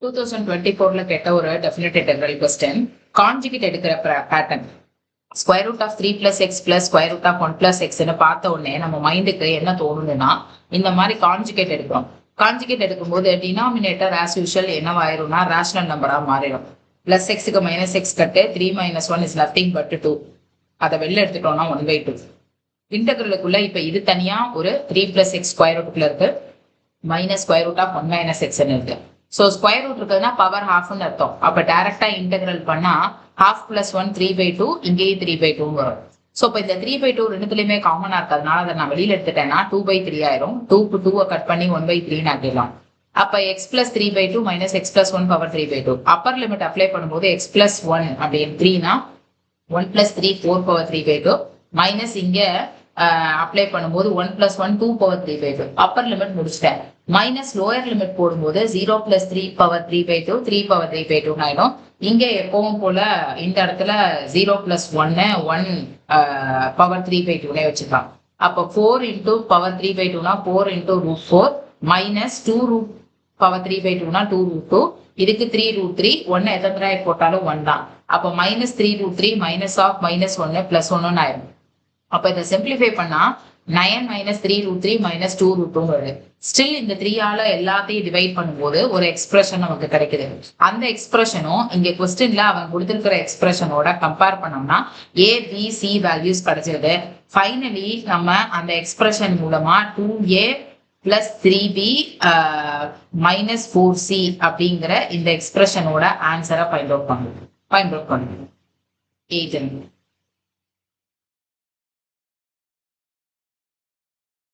2024ல கேட்ட ஒரு definite integral question. Conjugate எடுக்கிற pattern square root of 3 + x + square root of 1 + xன்னு பார்த்த உடனே நம்ம மைண்டுக்கு என்ன தோணுதுன்னா, இந்த மாதிரி கான்ஜுகேட் எடுக்கிறோம். கான்ஜுகேட் எடுக்கும்போது டினாமினேட்டர் ஆஸ் யூஷுவல் என்னவாயிரும்னா ரேஷனல் நம்பரா மாறிடும். பிளஸ் எக்ஸுக்கு minus X cut 3 - 1 is nothing but 2. அதை வெளில எடுத்துட்டோம்னா 1/2. இன்டெக்ரலுக்குள்ள இப்ப இது தனியா ஒரு 3 + x ஸ்கொயர் ரூட்டுக்குள்ள இருக்கு, மைனஸ் ஸ்கொயர் ரூட் ஆஃப் 1 - xன்னு இருக்கு. ஸோ ஸ்கொயர் ரூட் இருக்குதுன்னா பவர் ஹாஃப்னு அர்த்தம். அப்போ டைரக்டா இன்டெகிரல் பண்ணா ½ + 1 3/2, இங்கேயும் 3/2 வரும். ஸோ இப்போ இந்த 3/2 ரெண்டுத்துலையுமே காமனா இருக்கிறதுனால அதை நான் வெளியில எடுத்துட்டேன்னா 2/3 ஆயிரும். 2க்கு 2 கட் பண்ணி 1/3 ஆக்கிடலாம். அப்ப x + 3/2 - x + 1 power 3/2. Upper limit apply பண்ணும்போது x + 1 அப்படின்னு 3னா 1 + 3 4 பவர் 3/2 மைனஸ் இங்க அப்ளை பண்ணும்போது 1 + 1 2 பவர் 3/2. அப்பர் லிமிட் முடிச்சிட்டேன். மைனஸ் லோயர் லிமிட் போடும்போது 0 + 3 பவர் 3/2 3 பவர் 3/2 ஆயிடும். இங்க எப்பவும் போல இந்த இடத்துல 0 + 1 பவர் 3/2 வச்சுக்கலாம். அப்ப 4 × பவர் 3/2னா 4 × √4 மைனஸ் 2 பவர் 3/2னா 2 √2. இதுக்கு 3 √3 1 எத்தனை போட்டாலும் 1 தான். அப்ப மைனஸ் 3 √3 மைனஸ் ஆஃப் மைனஸ் 1 + 1 ஆயிடும். அப்ப இதை சிம்பிளிஃபை பண்ணா 9 - 3 √3 - 2 √2 வருது. ஸ்டில் இந்த 3 ஆல எல்லாத்தையும் டிவைட் பண்ணும்போது ஒரு எக்ஸ்பிரஷன் நமக்கு கிடைக்குது. அந்த எக்ஸ்பிரஷனும் இங்க கொஸ்டின்ல அவன் கொடுத்திருக்கிற எக்ஸ்பிரஷனோட கம்பேர் பண்ணோம்னா A, B, C வேல்யூஸ் கிடைச்சிருது. ஃபைனலி நம்ம அந்த எக்ஸ்பிரஷன் மூலமா 2A + 3B - 4C அப்படிங்கிற இந்த எக்ஸ்பிரஷனோட ஆன்சரை ஃபைண்ட் அவுட் பண்ணுவோம். 8